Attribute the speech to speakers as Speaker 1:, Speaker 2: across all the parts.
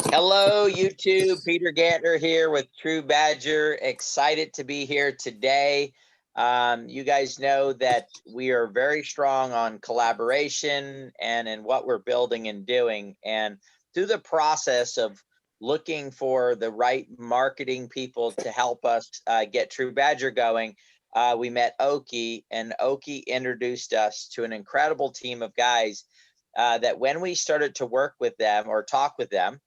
Speaker 1: Hello, YouTube. Peter Gantner here with TruBadger. Excited to be here today. You guys know that we are very strong on collaboration and in what we're building and doing. And through the process of looking for the right marketing people to help us get TruBadger going, we met Oki, and Oki introduced us to an incredible team of guys that when we started to work with them or talk with them,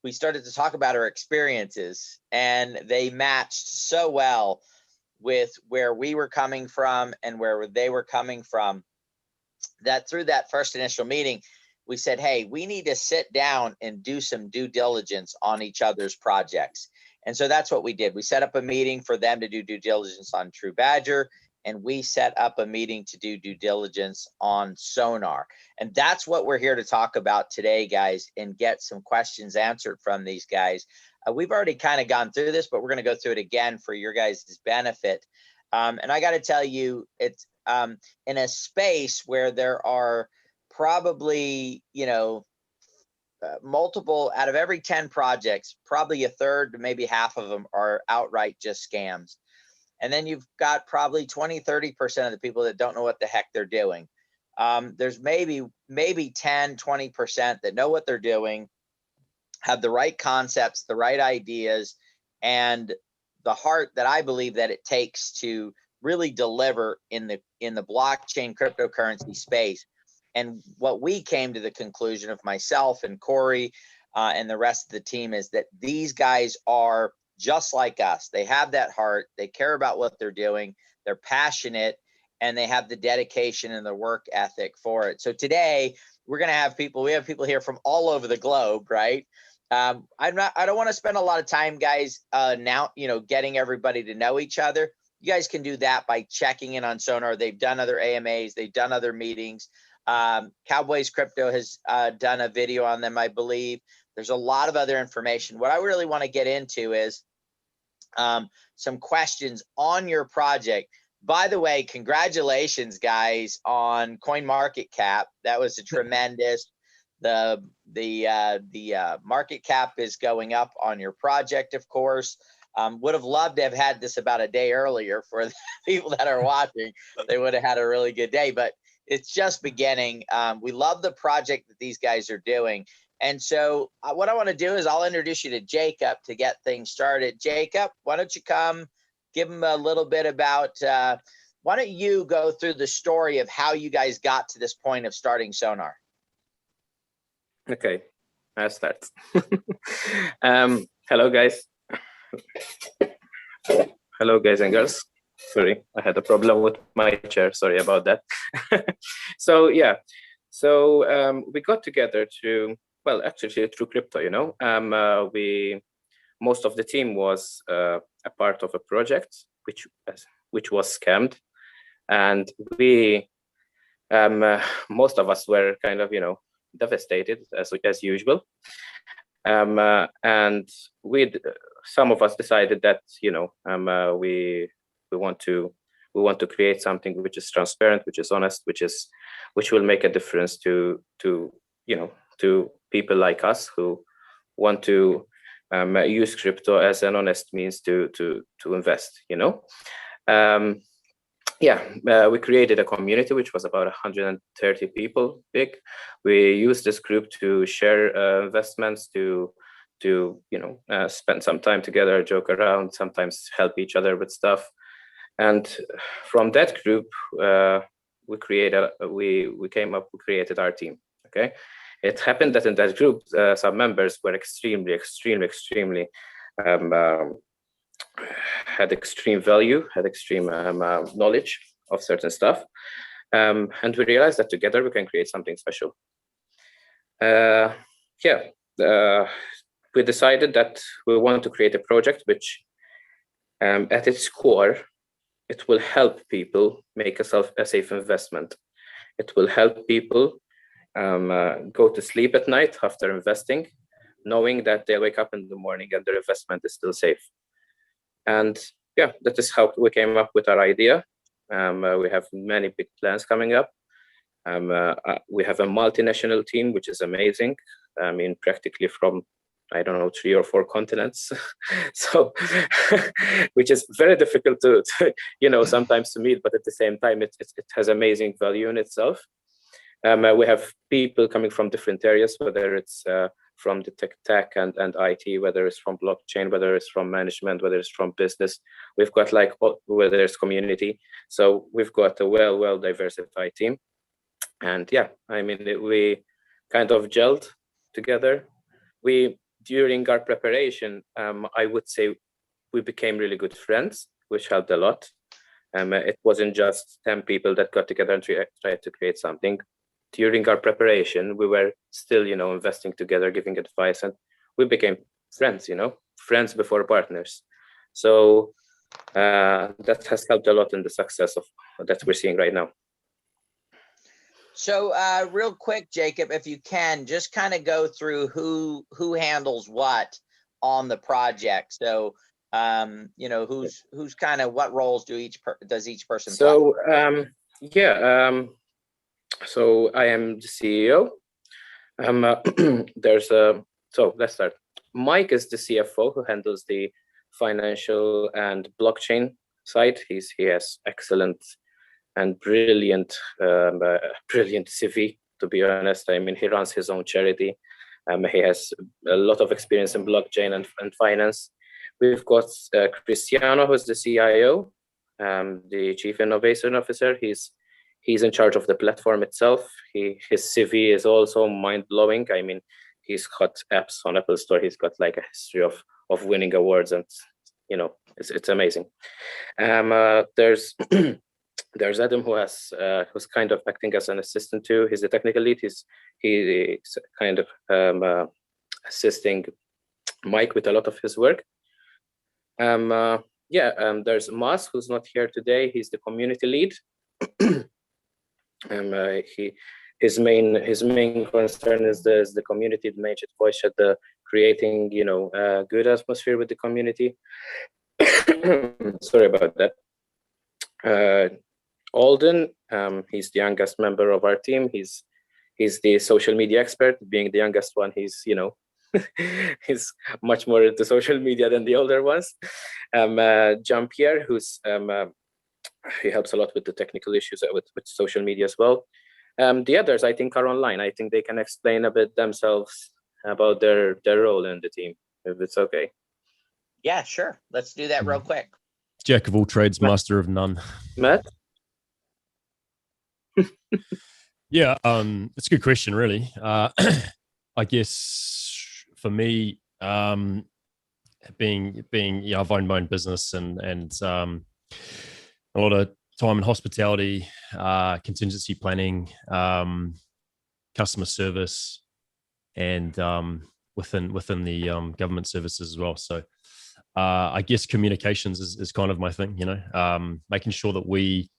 Speaker 1: we started to talk about our experiences, and they matched so well with where we were coming from and where they were coming from, that through that first initial meeting, we said, hey, we need to sit down and do some due diligence on each other's projects. And so that's what we did. We set up a meeting for them to do due diligence on TruBadger, and we set up a meeting to do due diligence on Sonar. And that's what we're here to talk about today, guys, and get some questions answered from these guys. We've already kind of gone through this, but we're going to go through it again for your guys' benefit. And I got to tell you, it's in a space where there are probably, multiple out of every 10 projects, probably a third to maybe half of them are outright just scams. And then you've got probably 20-30% of the people that don't know what the heck they're doing. There's maybe 10-20% that know what they're doing, have the right concepts, the right ideas, and the heart that I believe that it takes to really deliver in the blockchain cryptocurrency space. And what we came to the conclusion of, myself and Corey and the rest of the team, is that these guys are just like us. They have that heart. They care about what they're doing. They're passionate, and they have the dedication and the work ethic for it. So today we're going to have people. We have people here from all over the globe, right? I don't want to spend a lot of time, guys, now, getting everybody to know each other. You guys can do that by checking in on Sonar. They've done other AMAs. They've done other meetings. Cowboys Crypto has done a video on them, I believe. There's a lot of other information. What I really want to get into is some questions on your project. By the way, congratulations, guys, on CoinMarketCap. That was a tremendous. The market cap is going up on your project, of course. Would have loved to have had this about a day earlier for the people that are watching. They would have had a really good day, but it's just beginning. We love the project that these guys are doing. And so what I want to do is I'll introduce you to Jacob to get things started. Jacob, why don't you come give them a little bit about, why don't you go through the story of how you guys got to this point of starting Sonar?
Speaker 2: Okay, I'll start. Hello, guys. Hello, guys and girls. Sorry, I had a problem with my chair. Sorry about that. So yeah, we got together to, well, actually through crypto. Most of the team was a part of a project which was scammed, and we most of us were kind of devastated as usual. And some of us decided that we want to create something which is transparent, which is honest, which will make a difference to people like us who want to use crypto as an honest means to invest. We created a community which was about 130 people big. We used this group to share investments, to spend some time together, joke around, sometimes help each other with stuff. And from that group, we created our team. Okay, it happened that in that group, some members were extremely had extreme value, had extreme knowledge of certain stuff, and we realized that together we can create something special. We decided that we want to create a project which, at its core, it will help people make a safe investment. It will help people go to sleep at night after investing, knowing that they wake up in the morning and their investment is still safe. And yeah, that is how we came up with our idea. We have many big plans coming up. We have a multinational team, which is amazing. I mean, practically from, I don't know, 3 or 4 continents. So, which is very difficult to, sometimes to meet, but at the same time, it has amazing value in itself. We have people coming from different areas, whether it's from the tech and IT, whether it's from blockchain, whether it's from management, whether it's from business. We've got whether it's community. So we've got a well diversified team. And yeah, I mean, we kind of gelled together. During our preparation, I would say we became really good friends, which helped a lot. It wasn't just 10 people that got together and tried to create something. During our preparation, we were still, investing together, giving advice, and we became friends, friends before partners. So that has helped a lot in the success of that we're seeing right now.
Speaker 1: So real quick, Jacob, if you can, just kind of go through who handles what on the project. So, who's kind of what roles does each person play?
Speaker 2: So, so I am the CEO. So let's start. Mike is the CFO who handles the financial and blockchain side. He has excellent and brilliant CV, to be honest. I mean, he runs his own charity. He has a lot of experience in blockchain and finance. We've got Cristiano, who's the CIO, the Chief Innovation Officer. He's in charge of the platform itself. His CV is also mind-blowing. I mean, he's got apps on Apple Store. He's got like a history of winning awards, and it's amazing. There's Adam, who's kind of acting as an assistant too. He's the technical lead. He's kind of assisting Mike with a lot of his work. There's Mas, who's not here today. He's the community lead. His main concern is the community, the major voice at the creating good atmosphere with the community. Sorry about that. Alden, he's the youngest member of our team. He's the social media expert. Being the youngest one, he's he's much more into social media than the older ones. Jean-Pierre, he helps a lot with the technical issues with social media as well. The others, I think, are online. I think they can explain a bit themselves about their role in the team, if it's okay.
Speaker 1: Yeah, sure. Let's do that real quick.
Speaker 3: Jack of all trades, master of none.
Speaker 2: Matt?
Speaker 3: Yeah, it's a good question, really. I guess for me, being I've owned my own business and a lot of time in hospitality, contingency planning, customer service, and within the government services as well. So I guess communications is kind of my thing, making sure that we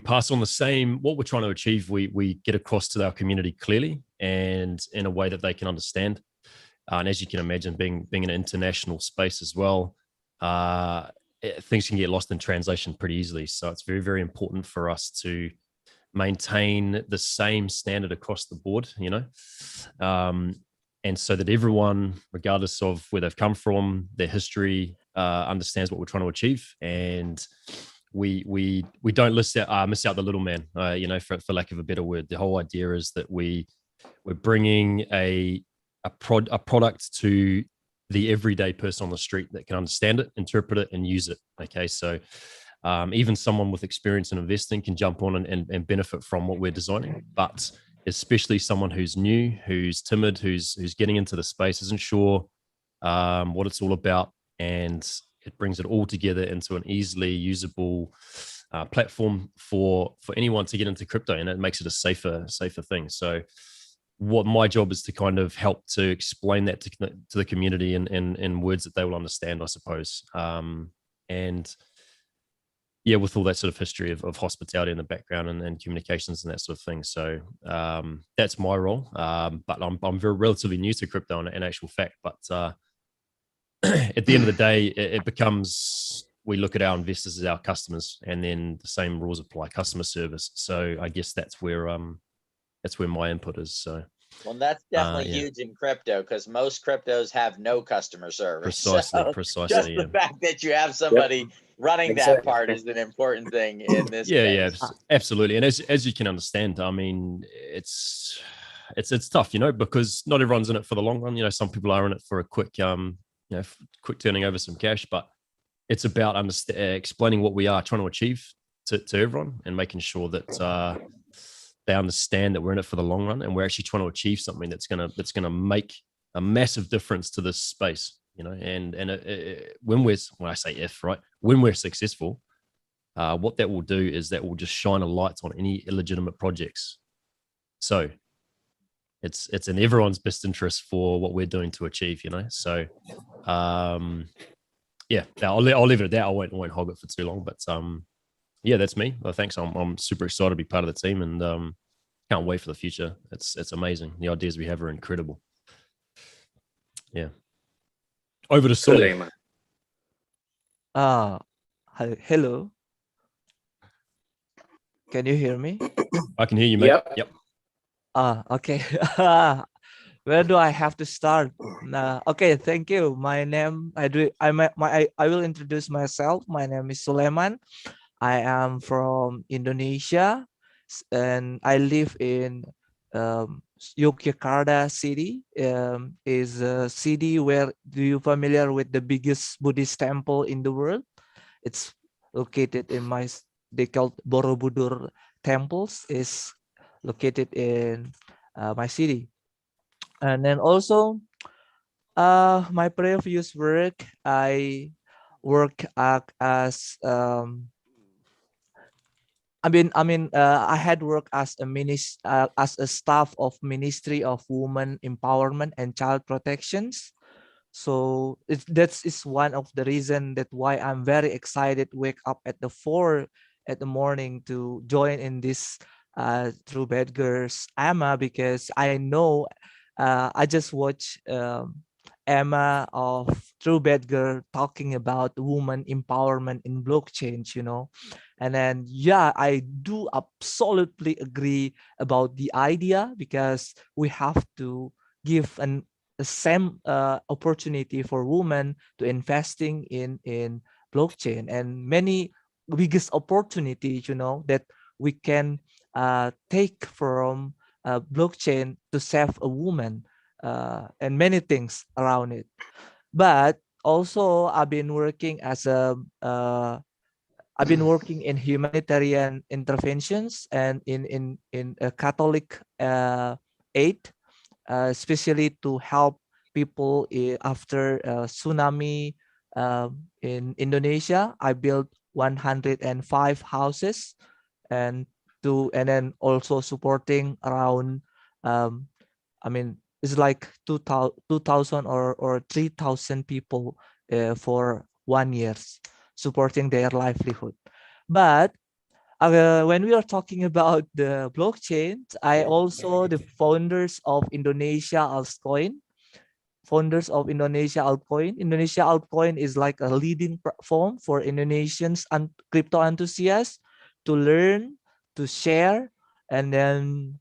Speaker 3: pass on what we're trying to achieve. We get across to our community clearly and in a way that they can understand. And as you can imagine, being an international space as well, things can get lost in translation pretty easily. So it's very, very important for us to maintain the same standard across the board, and so that everyone, regardless of where they've come from, their history, understands what we're trying to achieve. And we don't miss out the little man, for lack of a better word. The whole idea is that we're bringing a product to the everyday person on the street that can understand it, interpret it, and use it. Okay, so even someone with experience in investing can jump on and benefit from what we're designing, but especially someone who's new, who's timid, who's getting into the space, isn't sure what it's all about, and it brings it all together into an easily usable platform for anyone to get into crypto, and it makes it a safer thing. So what my job is to kind of help to explain that to the community in words that they will understand, I suppose. And yeah, with all that sort of history of hospitality in the background and communications and that sort of thing. So that's my role. But I'm very relatively new to crypto in actual fact. But at the end of the day, it becomes we look at our investors as our customers, and then the same rules apply, customer service. So I guess that's where my input is. So
Speaker 1: well, that's definitely
Speaker 3: yeah.
Speaker 1: huge in crypto, because most cryptos have no customer service.
Speaker 3: Precisely.
Speaker 1: Just the fact that you have somebody running that part is an important thing in this case.
Speaker 3: Absolutely. And as you can understand, I mean, it's tough, because not everyone's in it for the long run. Some people are in it for a quick quick turning over some cash, but it's about explaining what we are trying to achieve to everyone, and making sure that they understand that we're in it for the long run, and we're actually trying to achieve something that's gonna make a massive difference to this space. And when we're successful, what that will do is that will just shine a light on any illegitimate projects. So it's in everyone's best interest for what we're doing to achieve. So yeah, I'll leave it at that. I won't hog it for too long, but yeah, that's me. Well, thanks. I'm super excited to be part of the team, and can't wait for the future. It's amazing. The ideas we have are incredible. Yeah. Over to Sully.
Speaker 4: Hello. Can you hear me?
Speaker 3: I can hear you, mate. Yep.
Speaker 4: Okay. Where do I have to start? Okay, thank you. My name, I will introduce myself. My name is Sulaiman. I am from Indonesia, and I live in Yogyakarta city. Is a city where, do you familiar with the biggest Buddhist temple in the world? It's located in they call Borobudur temples, is located in my city. And then also my previous work, I work as I had worked as a staff of Ministry of Women Empowerment and Child Protections. So that is one of the reason that why I'm very excited wake up at the 4 at the morning to join in this TruBadger's Emma, because I know I just watched Emma of TruBadger talking about woman empowerment in blockchain, and then yeah, I do absolutely agree about the idea, because we have to give the same opportunity for women to investing in blockchain, and many biggest opportunity that we can take from blockchain to save a woman, and many things around it. But also I've been working in humanitarian interventions and in a Catholic aid, especially to help people after tsunami in Indonesia. I built 105 houses, and then also supporting around it's like 2,000 or 3,000 people for 1 year, supporting their livelihood. But when we are talking about the blockchain, I also the founders of Indonesia Altcoin. Indonesia Altcoin is like a leading platform for Indonesians and crypto enthusiasts to learn, to share, and then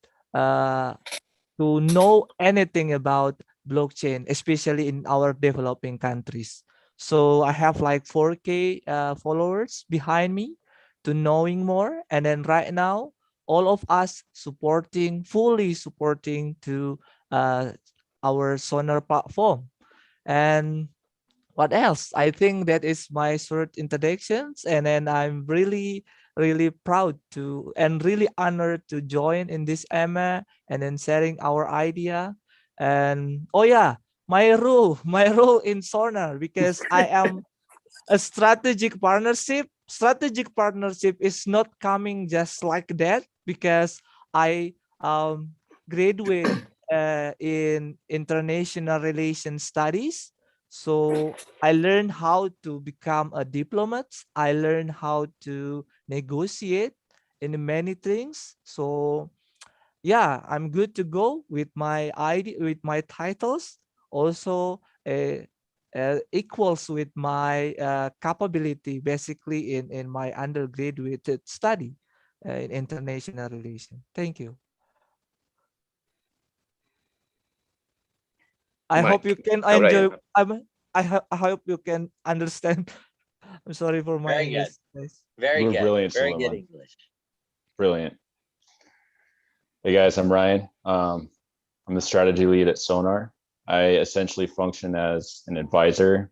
Speaker 4: to know anything about blockchain, especially in our developing countries. So I have like 4K followers behind me to knowing more. And then right now, all of us fully supporting to our Sonar platform. And what else? I think that is my short introductions. And then I'm really, really proud to and really honored to join in this Emma and then sharing our idea. And oh yeah, my role in Sonar, because I am a strategic partnership. Strategic partnership is not coming just like that, because I graduate in international relations studies. So I learned how to become a diplomat. I learned how to negotiate in many things. So yeah, I'm good to go with my ID, with my titles. Also equals with my capability basically in my undergraduate study in international relations. Thank you. I hope you
Speaker 2: Mike,
Speaker 4: can
Speaker 2: how are
Speaker 4: enjoy.
Speaker 2: you?
Speaker 4: I hope you can understand. I'm sorry for my
Speaker 1: Very good.
Speaker 4: English, guys.
Speaker 1: Very
Speaker 5: We're
Speaker 1: good.
Speaker 5: brilliant,
Speaker 1: Very good
Speaker 5: Suleiman.
Speaker 1: English.
Speaker 5: Brilliant. Hey guys, I'm Ryan. I'm the strategy lead at Sonar. I essentially function as an advisor.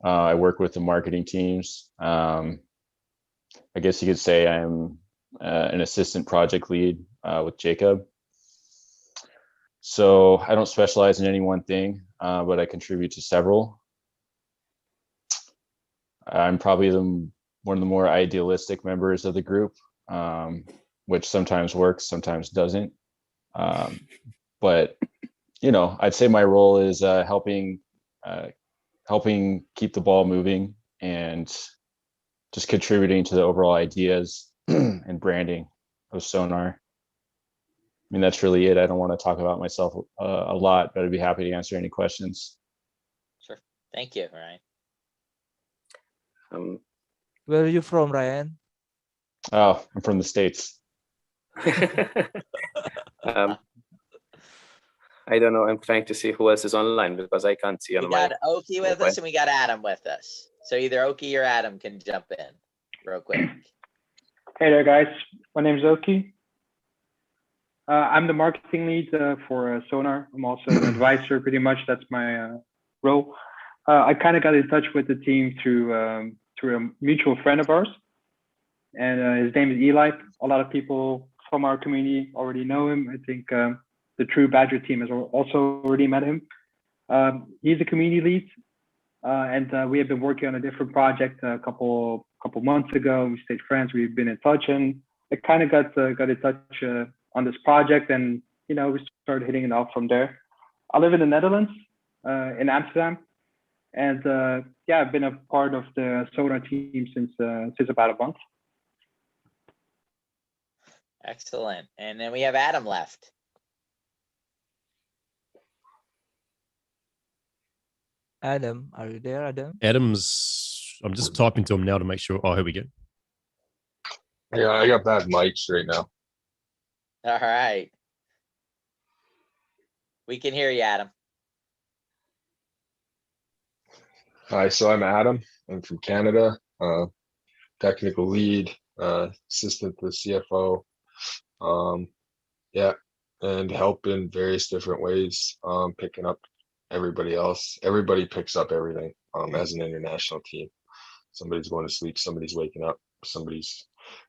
Speaker 5: I work with the marketing teams. I guess you could say I'm an assistant project lead with Jacob. So I don't specialize in any one thing, but I contribute to several. I'm probably one of the more idealistic members of the group, which sometimes works, sometimes doesn't. But you know, I'd say my role is helping keep the ball moving and just contributing to the overall ideas and branding of Sonar. I mean, that's really it. I don't want to talk about myself a lot, but I'd be happy to answer any questions.
Speaker 1: Sure. Thank you, Ryan.
Speaker 4: Where are you from, Ryan?
Speaker 5: Oh, I'm from the States.
Speaker 2: I don't know. I'm trying to see who else is online because I can't see on
Speaker 1: We
Speaker 2: my.
Speaker 1: got Oki with us and we got Adam with us. So either Oki or Adam can jump in real quick.
Speaker 6: Hey there, guys. My name is Oki. I'm the marketing lead for Sonar. I'm also an advisor, pretty much. That's my role. I kind of got in touch with the team through a mutual friend of ours, and his name is Eli. A lot of people from our community already know him. I think the TruBadger team has also already met him. He's a community lead, and we have been working on a different project a couple months ago. We stayed friends. We've been in touch, and I kind of got in touch on this project, and you know, we started hitting it off from there. I live in the Netherlands, in Amsterdam, and yeah, I've been a part of the Sonar team since about a month.
Speaker 1: Excellent. And then we have Adam left.
Speaker 4: Adam, are you there, Adam?
Speaker 3: Adam's. I'm just typing to him now to make sure. Oh, here we go.
Speaker 7: Yeah, I got bad mics right now.
Speaker 1: All right. We can hear you, Adam.
Speaker 7: Hi, so I'm Adam. I'm from Canada, technical lead, assistant to the CFO. Yeah, and help in various different ways, picking up everybody else. Everybody picks up everything as an international team. Somebody's going to sleep, somebody's waking up, somebody's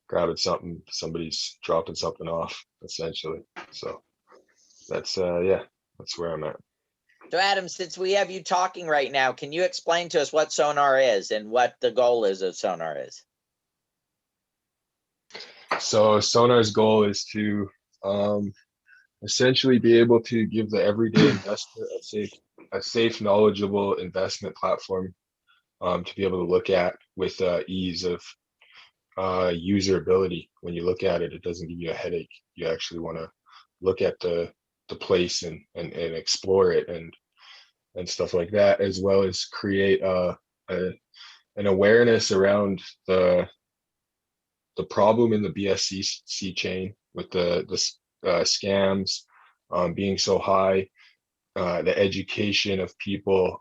Speaker 7: grabbing something, somebody's dropping something off, essentially. So that's yeah, that's where I'm at.
Speaker 1: So Adam, since we have you talking right now, can you explain to us what Sonar is and what the goal is of Sonar is?
Speaker 7: So Sonar's goal is to essentially be able to give the everyday investor a safe, knowledgeable investment platform to be able to look at with ease of usability. When you look at it, it doesn't give you a headache. You actually want to look at the place and explore it and stuff like that, as well as create an awareness around the problem in the BSC chain with the scams being so high, the education of people,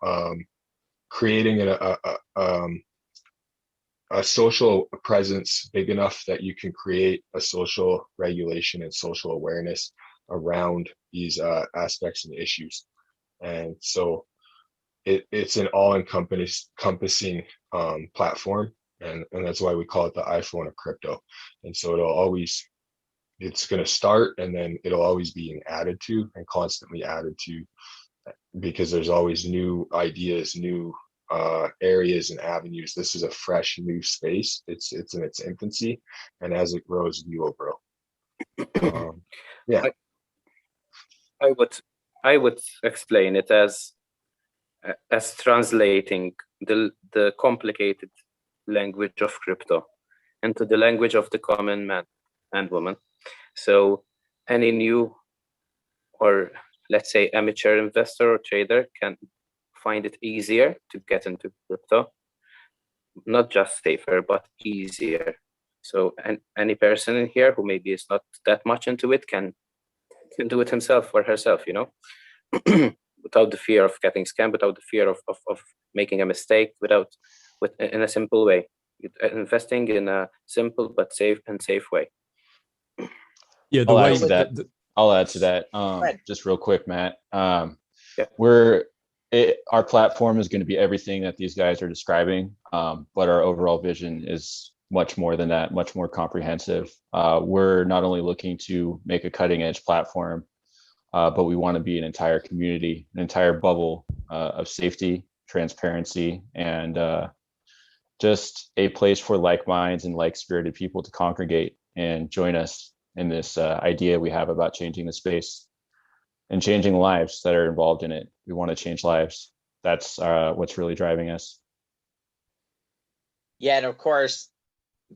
Speaker 7: creating a social presence big enough that you can create a social regulation and social awareness around these aspects and issues. And so it's an all-encompassing platform, and that's why we call it the iPhone of crypto. And so it's going to start, and then it'll always be added to and constantly added to, because there's always new ideas, new areas and avenues. This is a fresh new space. It's in its infancy, and as it grows, we will grow. Yeah,
Speaker 2: I would explain it as translating the complicated language of crypto into the language of the common man and woman. So any new, or let's say amateur investor or trader, can find it easier to get into crypto. Not just safer, but easier. So, and any person in here who maybe is not that much into it can do it himself or herself, you know, without the fear of getting scammed, without the fear of making a mistake, in a simple way, investing in a simple but safe way.
Speaker 3: Yeah,
Speaker 5: I'll add to that. Just real quick, Matt.
Speaker 2: Yeah.
Speaker 5: Our platform is going to be everything that these guys are describing, but our overall vision is much more than that, much more comprehensive. We're not only looking to make a cutting edge platform, but we want to be an entire community, an entire bubble of safety, transparency, and just a place for like minds and like spirited people to congregate and join us in this idea we have about changing the space and changing lives that are involved in it. We want to change lives. That's what's really driving us.
Speaker 1: Yeah, and of course,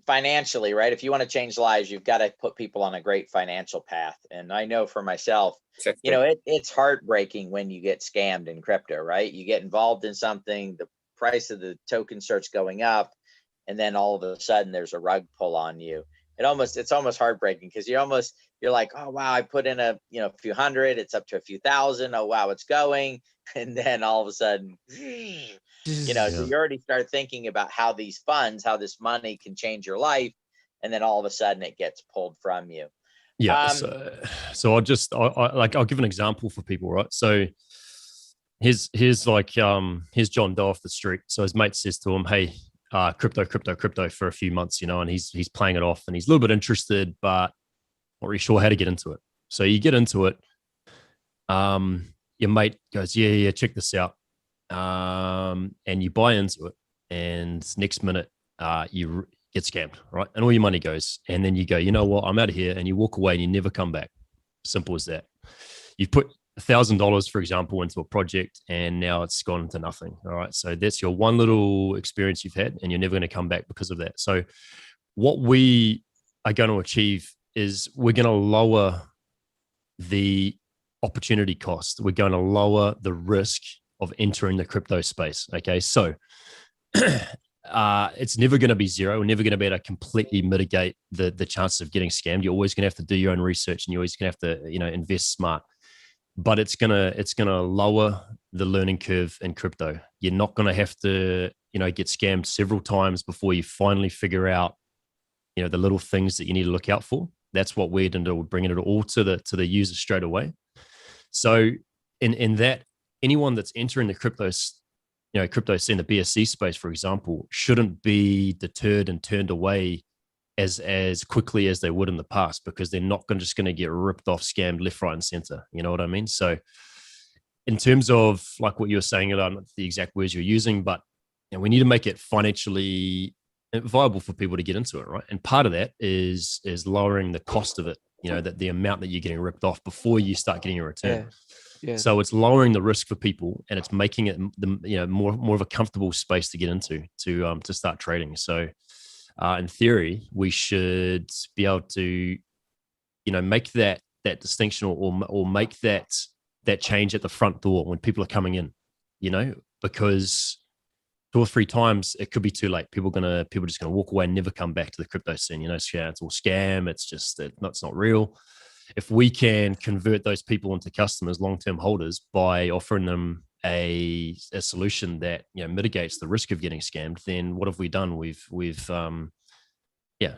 Speaker 1: financially, right? If you want to change lives, you've got to put people on a great financial path. And I know for myself, you know, it's heartbreaking when you get scammed in crypto, right? You get involved in something, the price of the token starts going up, and then all of a sudden there's a rug pull on you. It's almost heartbreaking because you're like, oh wow, I put in a few hundred, it's up to a few thousand. Oh wow, it's going, and then all of a sudden, so you already start thinking about how this money can change your life, and then all of a sudden it gets pulled from you.
Speaker 3: Yeah. So I'll give an example for people, right? So here's John Doe off the street. So his mate says to him, hey, crypto for a few months, and he's playing it off and he's a little bit interested, but not really sure how to get into it. So you get into it. Your mate goes, yeah, check this out. And you buy into it, and next minute you get scammed, right? And all your money goes. And then you go, you know what, I'm out of here. And you walk away and you never come back. Simple as that. You've put $1,000, for example, into a project, and now it's gone into nothing. All right. So that's your one little experience you've had, and you're never going to come back because of that. So what we are going to achieve is we're going to lower the opportunity cost. We're going to lower the risk of entering the crypto space. Okay. So it's never going to be zero. We're never going to be able to completely mitigate the chances of getting scammed. You're always going to have to do your own research, and you're always going to have to, invest smart. But it's gonna lower the learning curve in crypto. You're not gonna have to, get scammed several times before you finally figure out, the little things that you need to look out for. That's what we're doing. We're bringing it all to the user straight away. So in that, anyone that's entering the crypto scene, the BSC space, for example, shouldn't be deterred and turned away as quickly as they would in the past, because they're not just going to get ripped off, scammed left, right, and center. You know what I mean? So in terms of like what you were saying, not the exact words you're using, but we need to make it financially viable for people to get into it, right? And part of that is lowering the cost of it, that the amount that you're getting ripped off before you start getting a return. Yeah. So it's lowering the risk for people, and it's making it more of a comfortable space to get into to start trading. So in theory, we should be able to, make that distinction or make that change at the front door when people are coming in, because 2 or 3 times it could be too late. People just gonna walk away and never come back to the crypto scene. It's all scam. It's just it's not real. If we can convert those people into customers, long-term holders, by offering them a solution that mitigates the risk of getting scammed, then what have we done? We've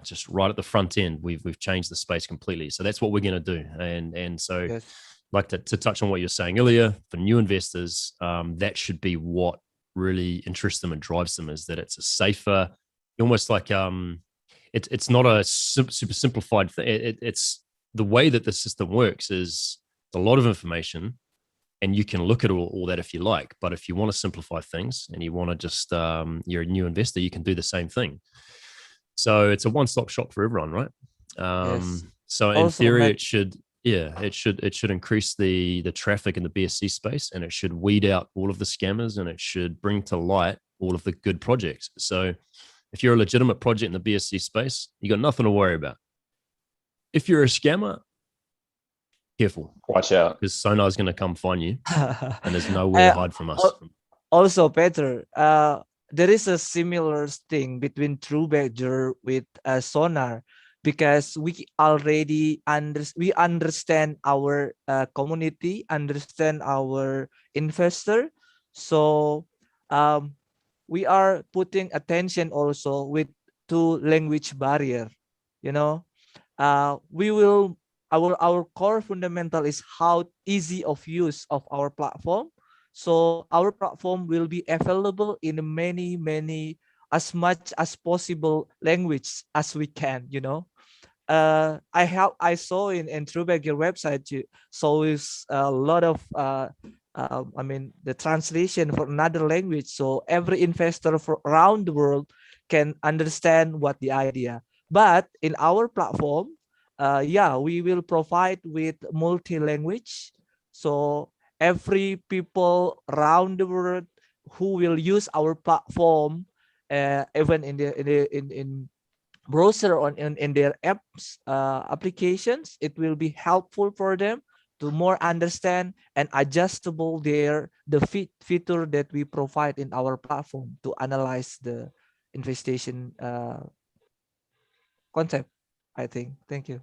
Speaker 3: just right at the front end, we've changed the space completely. So that's what we're going to do. And so yes. Like to touch on what you're saying earlier, for new investors, that should be what really interests them and drives them, is that it's a safer, almost like it's not a super simplified thing. It's the way that the system works is a lot of information, and you can look at all that if you like. But if you want to simplify things and you want to just, you're a new investor, you can do the same thing. So it's a one-stop shop for everyone, right?
Speaker 4: Yes.
Speaker 3: So in theory, it should increase the traffic in the BSC space, and it should weed out all of the scammers, and it should bring to light all of the good projects. So if you're a legitimate project in the BSC space, you got nothing to worry about. If you're a scammer, careful.
Speaker 5: Watch out.
Speaker 3: Because Sonar is going to come find you, and there's nowhere to hide from us.
Speaker 4: Also, Peter, there is a similar thing between TruBadger with Sonar, because we understand our community, understand our investor. So we are putting attention also with to language barrier. You know, we will our core fundamental is how easy of use of our platform. So our platform will be available in many as much as possible language as we can, you know. I saw in TruBadger website, so is a lot of I mean the translation for another language, so every investor around the world can understand what the idea. But in our platform, yeah, we will provide with multi-language, so every people around the world who will use our platform, even in browser on in their apps applications, it will be helpful for them to more understand and adjustable the feature that we provide in our platform to analyze the investigation concept, I think. Thank you.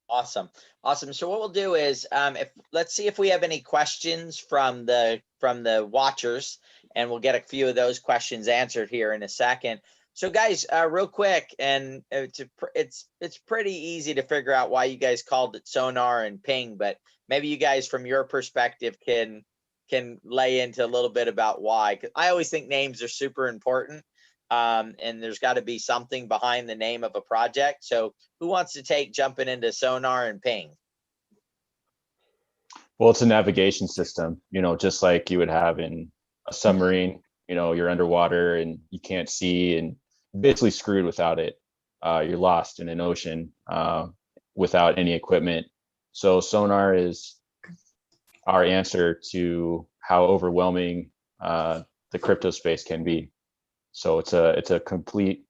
Speaker 1: Awesome. Awesome. So what we'll do is, if let's see if we have any questions from the watchers, and we'll get a few of those questions answered here in a second. So guys, real quick, and it's pretty easy to figure out why you guys called it Sonar and Ping, but maybe you guys from your perspective can lay into a little bit about why. 'Cause I always think names are super important. And there's got to be something behind the name of a project. So who wants to take jumping into Sonar and Ping?
Speaker 5: Well, it's a navigation system, you know, just like you would have in a submarine. You know, you're underwater and you can't see, and basically screwed without it. You're lost in an ocean without any equipment. So Sonar is our answer to how overwhelming the crypto space can be. So it's a complete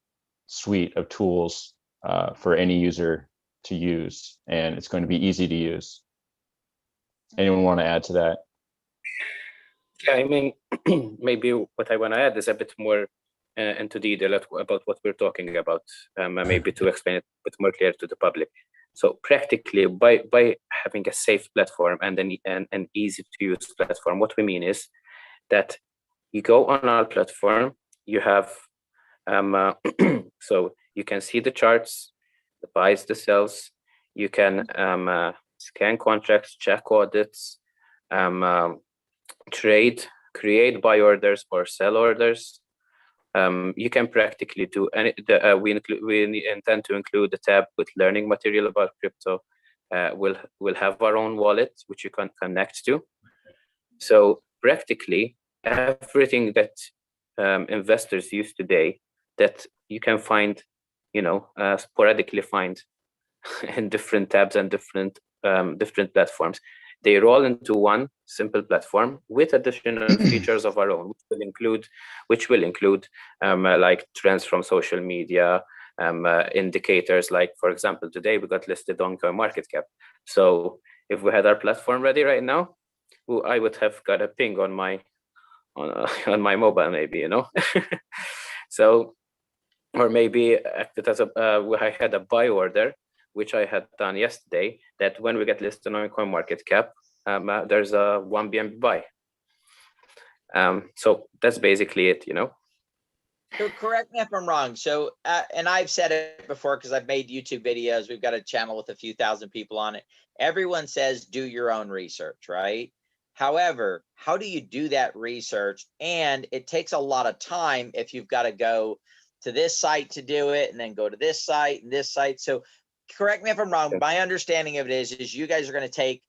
Speaker 5: suite of tools for any user to use, and it's going to be easy to use. Anyone want to add to that?
Speaker 2: Yeah, I mean, maybe what I want to add is a bit more into detail about what we're talking about, maybe to explain it a bit more clear to the public. So practically, by having a safe platform and an easy to use platform, what we mean is that you go on our platform, you have so you can see the charts, the buys, the sells. You can scan contracts, check audits, trade, create buy orders or sell orders. You can practically do any. We intend to include a tab with learning material about crypto. We'll have our own wallet which you can connect to. So practically everything that investors use today that you can find, you know, sporadically find in different tabs and different platforms. They roll into one simple platform with additional features of our own, which will include like trends from social media, indicators. Like, for example, today we got listed on CoinMarketCap. So if we had our platform ready right now, I would have got a ping on my mobile, maybe, you know. So, or maybe acted as I had a buy order, which I had done yesterday, that when we get listed on CoinMarketCap, there's a 1 BNB buy. So that's basically it, you know.
Speaker 1: So correct me if I'm wrong. So, and I've said it before because I've made YouTube videos. We've got a channel with a few thousand people on it. Everyone says do your own research, right? However, how do you do that research? And it takes a lot of time if you've got to go to this site to do it and then go to this site and this site. So correct me if I'm wrong. My understanding of it is you guys are going to take,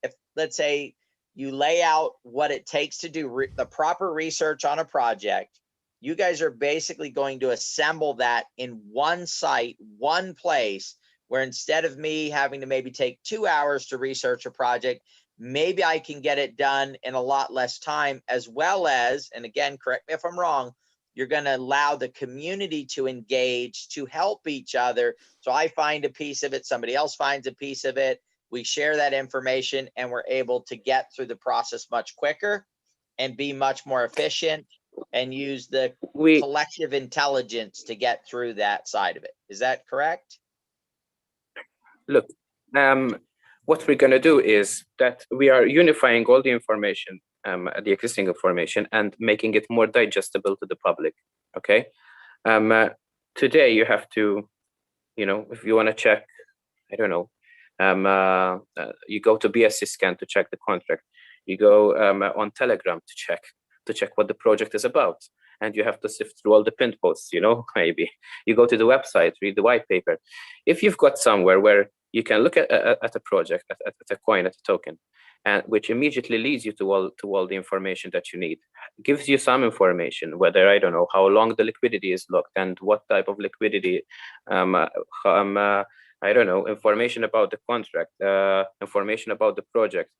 Speaker 1: if let's say you lay out what it takes to do the proper research on a project, you guys are basically going to assemble that in one site, one place, where instead of me having to maybe take 2 hours to research a project, maybe I can get it done in a lot less time, as well as, and again, correct me if I'm wrong, you're going to allow the community to engage, to help each other. So I find a piece of it, somebody else finds a piece of it, we share that information, and we're able to get through the process much quicker. and be much more efficient and use the
Speaker 2: We
Speaker 1: collective intelligence to get through that side of it. Is that correct?
Speaker 2: look, what we're going to do is that we are unifying all the information, the existing information, and making it more digestible to the public. Okay. Today you have to, if you want to check, I don't know, you go to BSC scan to check the contract. You go on Telegram to check what the project is about, and you have to sift through all the pinned posts. Maybe you go to the website, read the white paper. If you've got somewhere where you can look at a project, at a coin, at a token, and which immediately leads you to all the information that you need, gives you some information, whether, I don't know, how long the liquidity is locked and what type of liquidity, I don't know, information about the contract, information about the project.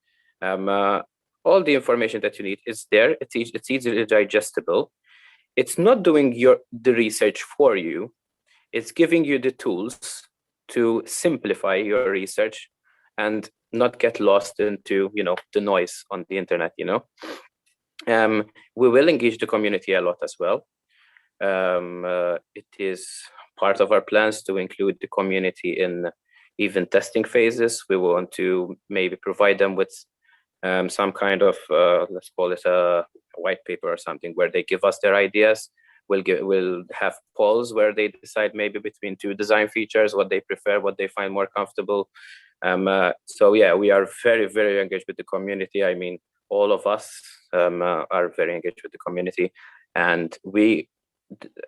Speaker 2: All the information that you need is there. It's easily digestible. It's not doing the research for you. It's giving you the tools to simplify your research and not get lost into the noise on the internet. We will engage the community a lot as well. It is part of our plans to include the community in even testing phases. We want to maybe provide them with some kind of let's call it a white paper or something, where they give us their ideas. We'll have polls where they decide maybe between two design features, what they prefer, what they find more comfortable. So yeah, we are very, very engaged with the community. I mean, all of us are very engaged with the community, and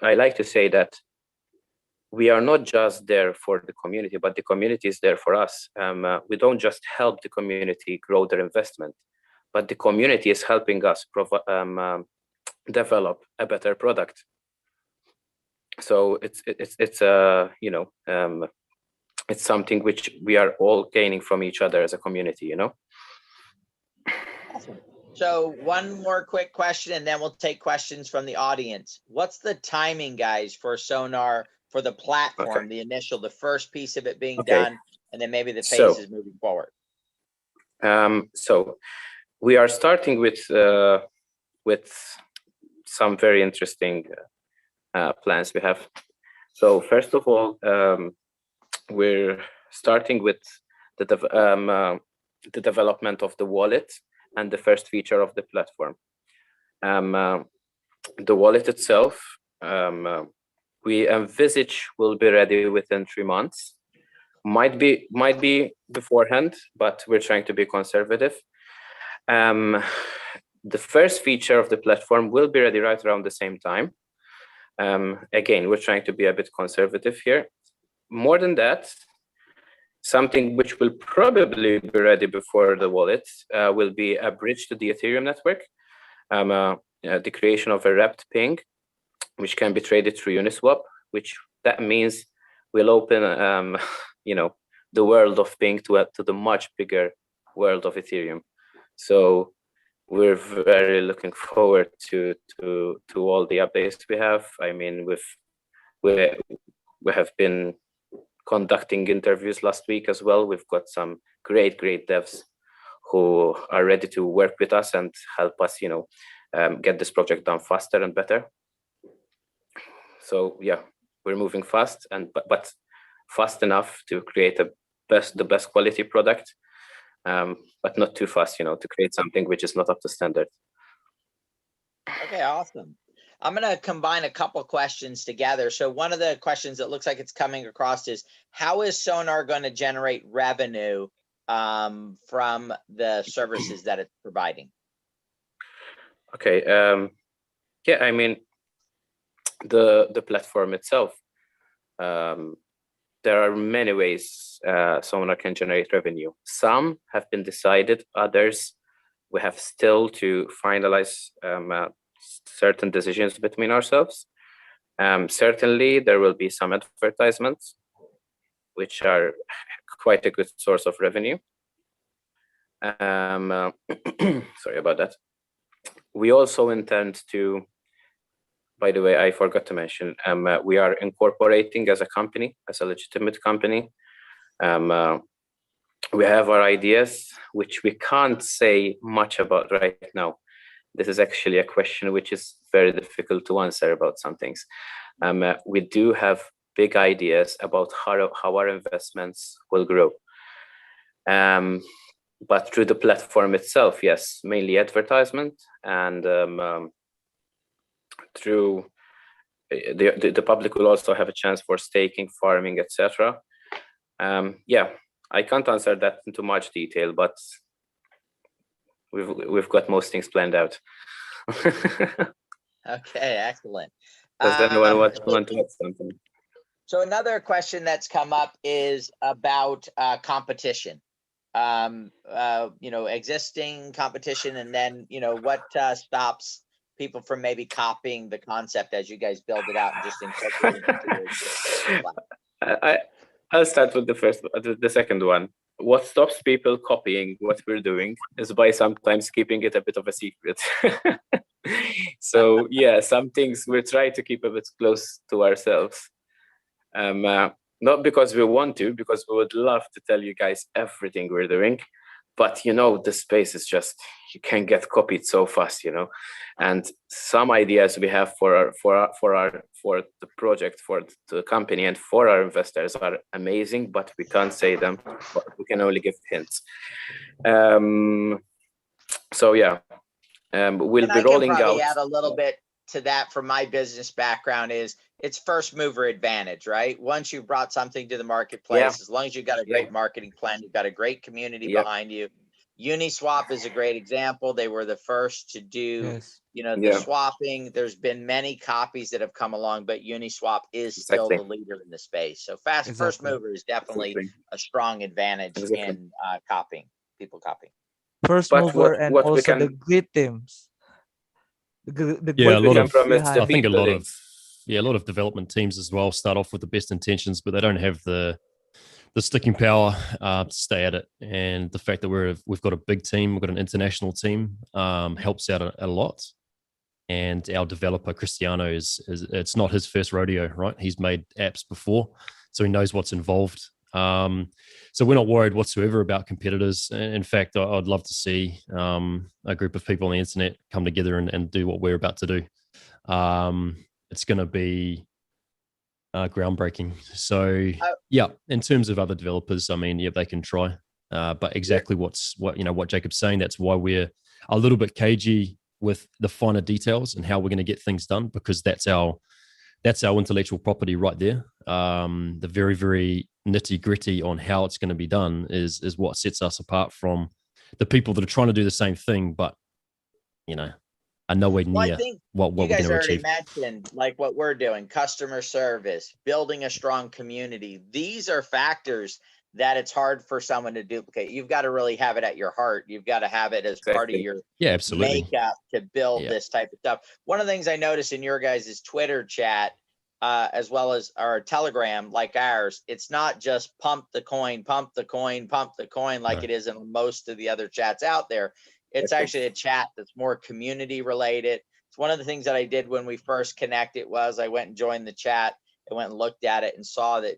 Speaker 2: I like to say that we are not just there for the community, but the community is there for us. We don't just help the community grow their investment, but the community is helping us develop a better product. So it's it's something which we are all gaining from each other as a community.
Speaker 1: Awesome. So one more quick question, and then we'll take questions from the audience. What's the timing, guys, for Sonar, for the platform, the initial, the first piece of it being done, and then maybe the phases moving forward?
Speaker 2: So we are starting with some very interesting plans we have. So first of all, we're starting with the development of the wallet and the first feature of the platform. The wallet itself, we envisage will be ready within 3 months. Might be beforehand, but we're trying to be conservative. The first feature of the platform will be ready right around the same time. Again, we're trying to be a bit conservative here. More than that, something which will probably be ready before the wallet will be a bridge to the Ethereum network, the creation of a wrapped ping, which can be traded through Uniswap, which that means will open the world of ping to the much bigger world of Ethereum. So we're very looking forward to all the updates we have. I mean, we have been conducting interviews last week as well. We've got some great devs who are ready to work with us and help us, get this project done faster and better. So yeah, we're moving fast, but fast enough to create the best quality product, but not too fast, to create something which is not up to standard.
Speaker 1: Okay, awesome. I'm going to combine a couple questions together. So one of the questions that looks like it's coming across is, how is Sonar going to generate revenue from the services that it's providing?
Speaker 2: Okay. Yeah, I mean, the platform itself, there are many ways Sonar can generate revenue. Some have been decided, others we have still to finalize certain decisions between ourselves. Certainly, there will be some advertisements, which are quite a good source of revenue. Sorry about that. We also intend to, by the way, I forgot to mention, we are incorporating as a company, as a legitimate company. We have our ideas, which we can't say much about right now. this is actually a question which is very difficult to answer about some things. We do have big ideas about how our investments will grow. But through the platform itself, yes, mainly advertisement, and through the public will also have a chance for staking, farming, etc. Yeah, I can't answer that into much detail, but we've got most things planned out.
Speaker 1: Okay, excellent.
Speaker 2: Does anyone want to add something?
Speaker 1: So another question that's come up is about competition. Existing competition, and then what stops people from maybe copying the concept as you guys build it out and just incorporate it into your
Speaker 2: I'll start with the second one. What stops people copying what we're doing is by sometimes keeping it a bit of a secret. So yeah, some things we try to keep a bit close to ourselves. Not because we want to, because we would love to tell you guys everything we're doing, but the space is just, you can get copied so fast, and some ideas we have for the project, for the company, and for our investors are amazing, but we can't say them, but we can only give hints. So yeah, we'll be rolling out.
Speaker 1: Add a little bit to that from my business background is it's first mover advantage, right? Once you've brought something to the marketplace, as long as you've got a great marketing plan, you've got a great community behind you. Uniswap is a great example. They were the first to do, the swapping. There's been many copies that have come along, but Uniswap is still the leader in the space. So first mover is definitely a strong advantage in people copying.
Speaker 4: First mover and also the great teams.
Speaker 3: I think a lot of development teams as well start off with the best intentions, but they don't have the sticking power to stay at it. And the fact that we've got a big team, we've got an international team, helps out a lot. And our developer Cristiano it's not his first rodeo, right? He's made apps before, so he knows what's involved. So we're not worried whatsoever about competitors. In fact, I'd love to see a group of people on the internet come together and do what we're about to do. It's going to be groundbreaking. So yeah, in terms of other developers, I mean, yeah, they can try, but exactly what Jacob's saying, that's why we're a little bit cagey with the finer details and how we're going to get things done, because that's our intellectual property right there. The very, very nitty gritty on how it's going to be done is what sets us apart from the people that are trying to do the same thing, but are nowhere near what we're going to achieve.
Speaker 1: Mentioned like what we're doing, customer service, building a strong community. These are factors that it's hard for someone to duplicate. You've got to really have it at your heart. You've got to have it as part of your makeup to build this type of stuff. One of the things I noticed in your guys' Twitter chat, as well as our Telegram, like ours, it's not just pump the coin like it is in most of the other chats out there. It's actually a chat that's more community related. It's one of the things that I did when we first connected was I went and joined the chat. I went and looked at it and saw that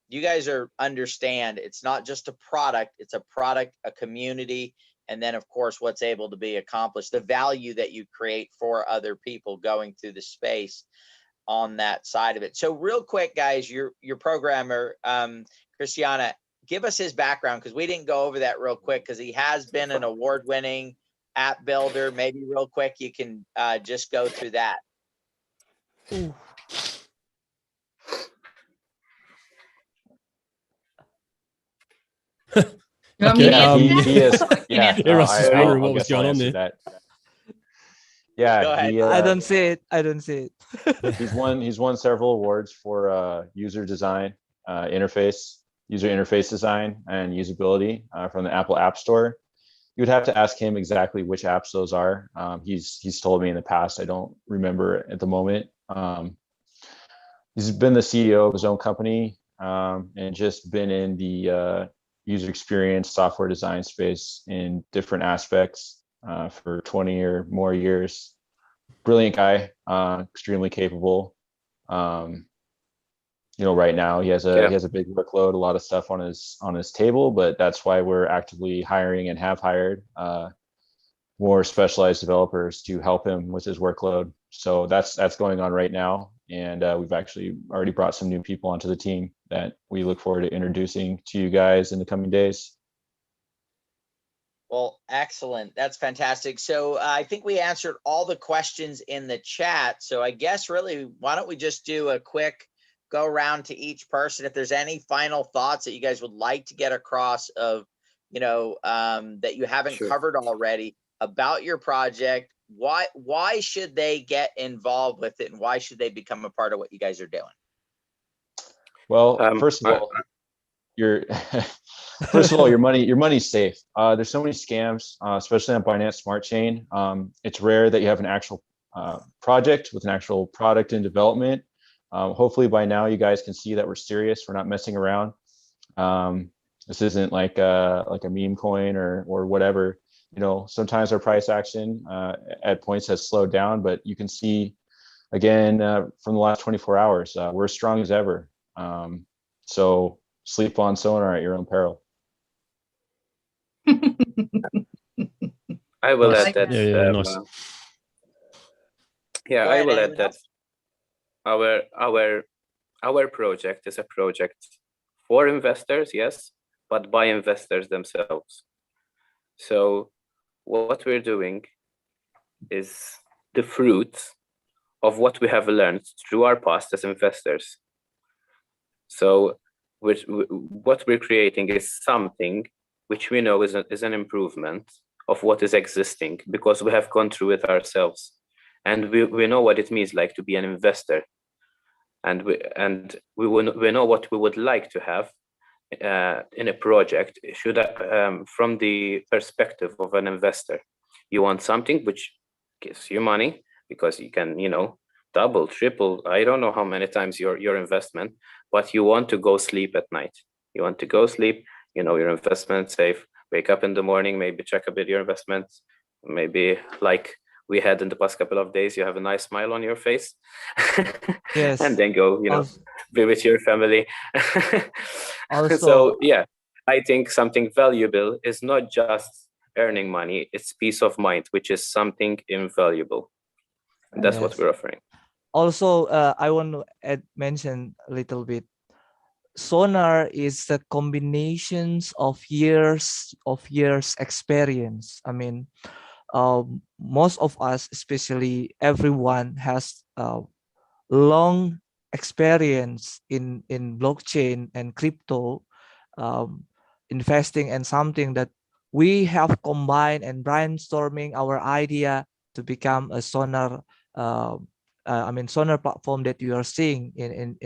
Speaker 1: you guys understand it's not just a product, it's a product, a community, and then of course what's able to be accomplished, the value that you create for other people going through the space on that side of it. So real quick, guys, your programmer, Cristiano, give us his background, because we didn't go over that real quick, because he has been an award-winning app builder. Maybe real quick, you can just go through that.
Speaker 4: Ooh.
Speaker 5: He is. Yeah,
Speaker 3: Eros is wondering what was going on there.
Speaker 5: That. Yeah,
Speaker 4: I don't see it.
Speaker 5: He's won several awards for user design, user interface design, and usability from the Apple App Store. You would have to ask him exactly which apps those are. He's told me in the past. I don't remember at the moment. He's been the CEO of his own company and just been in the user experience software design space in different aspects for 20 or more years. Brilliant guy, extremely capable. Right now he has a big workload, a lot of stuff on his table, but that's why we're actively hiring and have hired more specialized developers to help him with his workload. So that's going on right now. And we've actually already brought some new people onto the team that we look forward to introducing to you guys in the coming days.
Speaker 1: Well, excellent. That's fantastic. So I think we answered all the questions in the chat. So I guess really, why don't we just do a quick go around to each person? If there's any final thoughts that you guys would like to get across of, that you haven't
Speaker 2: Sure.
Speaker 1: covered already about your project, why should they get involved with it, and why should they become a part of what you guys are doing?
Speaker 5: Well, first of all, your money's safe. There's so many scams, especially on Binance Smart Chain. It's rare that you have an actual project with an actual product in development. Hopefully by now you guys can see that we're serious. We're not messing around. This isn't like a meme coin or whatever. Sometimes our price action at points has slowed down, but you can see again from the last 24 hours, we're as strong as ever. So sleep on Sonar at your own peril.
Speaker 2: I will
Speaker 3: Nice.
Speaker 2: add that.
Speaker 3: Yeah, nice.
Speaker 2: Yeah,
Speaker 1: Go
Speaker 2: I
Speaker 1: ahead,
Speaker 2: will add
Speaker 1: anyone
Speaker 2: that
Speaker 1: else?
Speaker 2: our project is a project for investors, yes, but by investors themselves. So what we're doing is the fruit of what we have learned through our past as investors. So what we're creating is something which we know is an improvement of what is existing, because we have gone through it ourselves, and we know what it means like to be an investor, and we know what we would like to have in a project. From the perspective of an investor, you want something which gives you money, because you can double, triple, I don't know how many times your investment, but you want to go sleep at night. You want to go sleep, your investment safe, wake up in the morning, maybe check a bit your investments, maybe like we had in the past couple of days, you have a nice smile on your face.
Speaker 4: Yes.
Speaker 2: And then go
Speaker 4: Also,
Speaker 2: be with your family.
Speaker 4: also
Speaker 2: So yeah, I think something valuable is not just earning money, it's peace of mind, which is something invaluable. And that's what
Speaker 4: yes.
Speaker 2: we're offering.
Speaker 4: Also, I want to mention a little bit. Sonar is the combinations of years experience. I mean, most of us, especially everyone, has long experience in blockchain and crypto investing, and something that we have combined and brainstorming our idea to become a Sonar Sonar platform that you are seeing in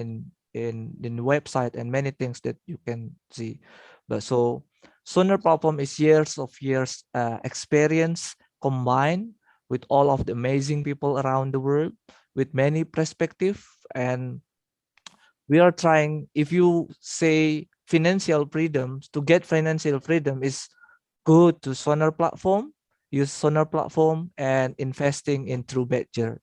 Speaker 4: the website, and many things that you can see. But so Sonar platform is years experience combined with all of the amazing people around the world with many perspective. And we are trying, if you say financial freedom, to get financial freedom is go to Sonar platform, use Sonar platform, and investing in TruBadger.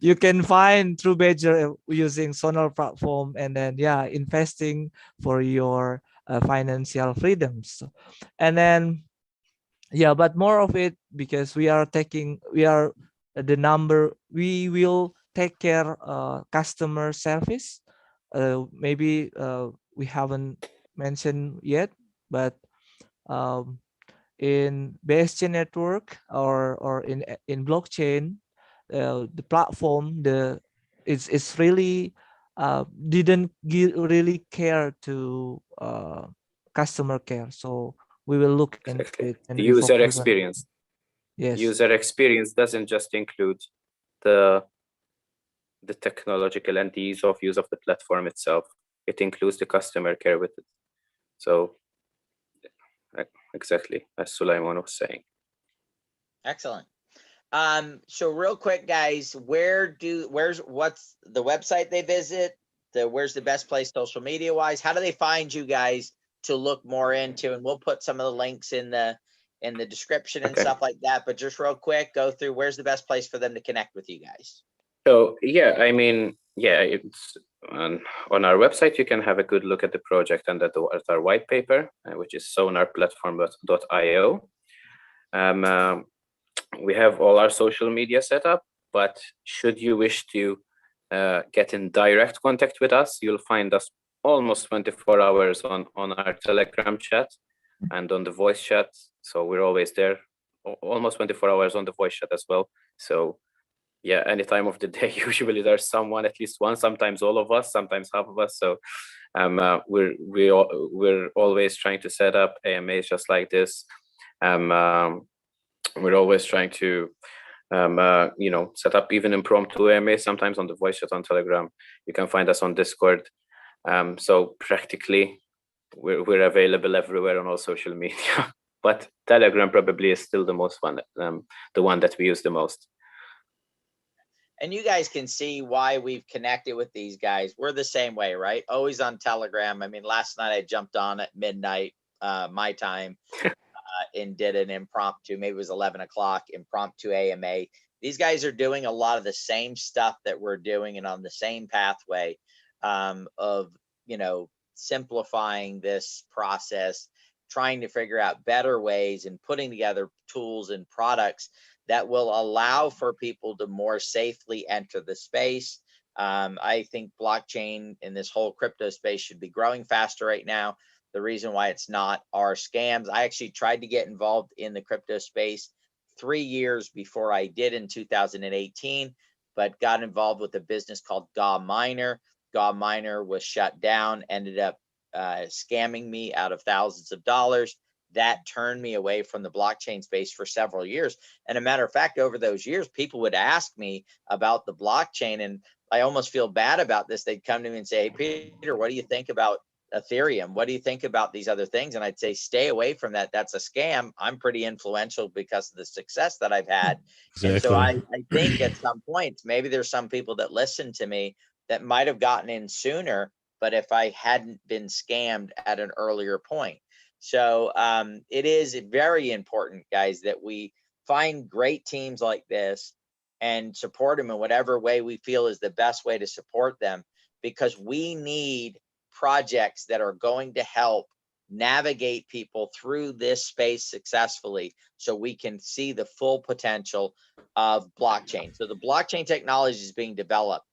Speaker 4: You can find TruBadger using Sonar platform, and then investing for your financial freedoms. And then but more of it, because we will take care customer service. Maybe we haven't mentioned yet, but in BSC network or in blockchain, the platform it's really didn't really care to customer care, so we will look into
Speaker 2: Exactly.
Speaker 4: it and
Speaker 2: The
Speaker 4: we
Speaker 2: user
Speaker 4: focus on it.
Speaker 2: experience.
Speaker 4: Yes.
Speaker 2: User experience doesn't just include the technological and the ease of use of the platform itself. It includes the customer care with it. So exactly as Sulaiman was saying.
Speaker 1: Excellent. So real quick, guys, what's the website they visit? Where's the best place social media wise? How do they find you guys to look more into? And we'll put some of the links in the description and stuff like that. But just real quick, go through where's the best place for them to connect with you guys.
Speaker 2: So it's on our website. You can have a good look at the project and at our white paper, which is sonarplatform.io. We have all our social media set up, but should you wish to get in direct contact with us, you'll find us almost 24 hours on our Telegram chat and on the voice chat. So we're always there, almost 24 hours on the voice chat as well. So yeah, any time of the day, usually there's someone, at least one, sometimes all of us, sometimes half of us. So we're always trying to set up AMAs just like this. We're always trying to set up even impromptu AMAs, sometimes on the voice chat on Telegram. You can find us on Discord. So practically we're available everywhere on all social media, but Telegram probably is still the most fun, the one that we use the most.
Speaker 1: And you guys can see why we've connected with these guys. We're the same way, right? Always on Telegram. I mean, last night I jumped on at midnight, my time, and did an impromptu, maybe it was 11 o'clock, impromptu AMA. These guys are doing a lot of the same stuff that we're doing and on the same pathway of, simplifying this process, trying to figure out better ways and putting together tools and products that will allow for people to more safely enter the space. I think blockchain in this whole crypto space should be growing faster right now. The reason why it's not are scams. I actually tried to get involved in the crypto space 3 years before I did in 2018, but got involved with a business called Gaw Miner. Gaw Miner was shut down, ended up scamming me out of thousands of dollars. That turned me away from the blockchain space for several years. And a matter of fact, over those years, people would ask me about the blockchain, and I almost feel bad about this. They'd come to me and say, "Hey, Peter, what do you think about Ethereum? What do you think about these other things?" And I'd say, stay away from that. That's a scam. I'm pretty influential because of the success that I've had. Exactly. And so I think at some point, maybe there's some people that listen to me that might have gotten in sooner, but if I hadn't been scammed at an earlier point. So it is very important, guys, that we find great teams like this and support them in whatever way we feel is the best way to support them, because we need projects that are going to help navigate people through this space successfully so we can see the full potential of blockchain. So the blockchain technology is being developed,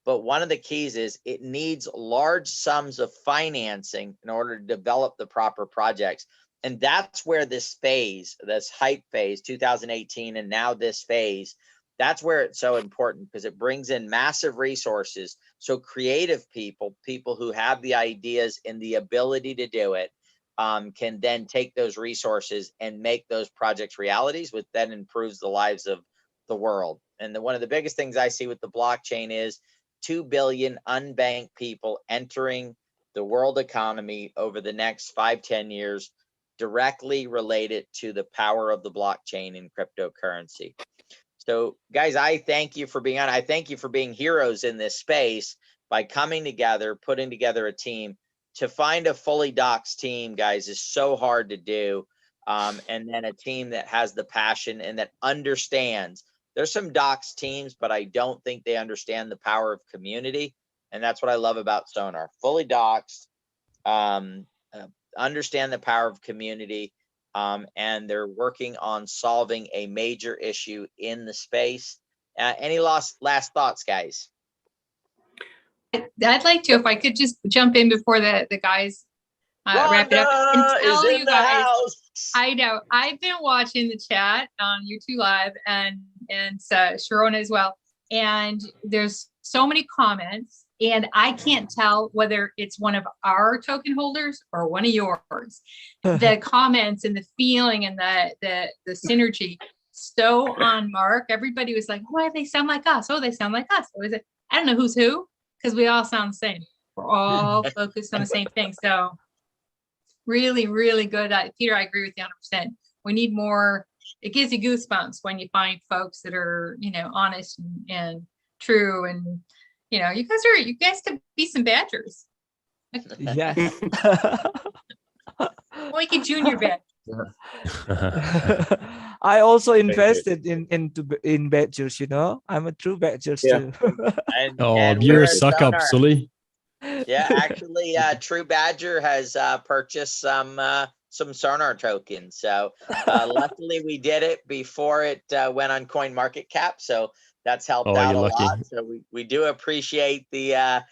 Speaker 1: but one of the keys is it needs large sums of financing in order to develop the proper projects. And that's where this phase, this hype phase, 2018, and now this phase, that's where it's so important, because it brings in massive resources. So creative people who have the ideas and the ability to do it, can then take those resources and make those projects realities, which then improves the lives of the world. And one of the biggest things I see with the blockchain is 2 billion unbanked people entering the world economy over the next 5-10 years, directly related to the power of the blockchain and cryptocurrency. So guys, I thank you for being on. I thank you for being heroes in this space by coming together, putting together a team. To find a fully doxed team, guys, is so hard to do. And then a team that has the passion and that understands. There's some doxed teams, but I don't think they understand the power of community. And that's what I love about Sonar. Fully doxed, understand the power of community. And they're working on solving a major issue in the space. Any last thoughts, guys?
Speaker 8: I'd like to, if I could just jump in before the guys wrap it up and tell you guys. I know I've been watching the chat on YouTube Live and Sharona as well, and there's so many comments, and I can't tell whether it's one of our token holders or one of yours. The comments and the feeling and the synergy, so on mark. Everybody was like, "Why they sound like us? Oh, they sound like us." What is it? I don't know who's who, because we all sound the same. We're all focused on the same thing. So really, really good. Peter, I agree with you 100%. We need more. It gives you goosebumps when you find folks that are, honest and true. And, you guys could be some badgers.
Speaker 4: Yes.
Speaker 8: Like a junior badger.
Speaker 4: I also invested in badgers, I'm a true badger too.
Speaker 1: and
Speaker 3: you're a suck up, Sully.
Speaker 1: Yeah, actually, TruBadger has purchased some some Sonar tokens. So luckily we did it before it went on CoinMarketCap. So that's helped out a lot. So we do appreciate the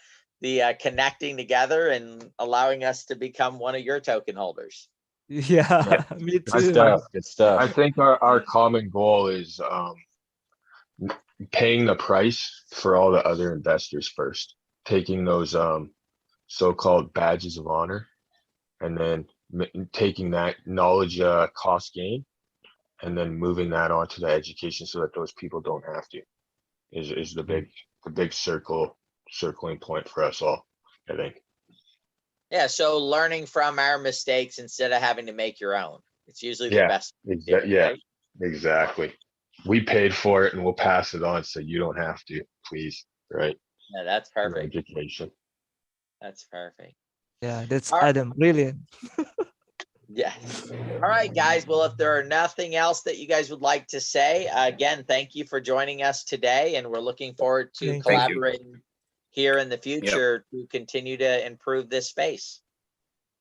Speaker 1: connecting together and allowing us to become one of your token holders.
Speaker 4: Yeah, me too.
Speaker 5: Good stuff.
Speaker 7: I think our common goal is paying the price for all the other investors first, taking those so-called badges of honor, and then taking that knowledge cost gain, and then moving that on to the education so that those people don't have to, is the big circling point for us all, I think.
Speaker 1: Yeah, so learning from our mistakes instead of having to make your own. It's usually the best.
Speaker 7: Yeah, exactly. We paid for it and we'll pass it on so you don't have to, please. Right.
Speaker 1: Yeah, that's perfect.
Speaker 7: Education.
Speaker 1: That's perfect.
Speaker 4: Yeah, that's
Speaker 1: All right.
Speaker 4: Adam. Brilliant.
Speaker 1: Yeah. All right, guys. Well, if there are nothing else that you guys would like to say, again, thank you for joining us today. And we're looking forward to collaborating here in the future to continue to improve this space.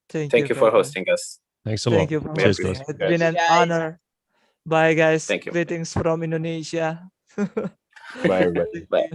Speaker 2: Thank you for hosting us.
Speaker 3: Thanks a lot.
Speaker 4: Thank you for
Speaker 3: Cheers,
Speaker 4: hosting.
Speaker 3: guys.
Speaker 4: It's been an honor. Bye, guys.
Speaker 2: Thank you.
Speaker 4: Greetings from Indonesia.
Speaker 5: Bye, everybody.
Speaker 2: Bye.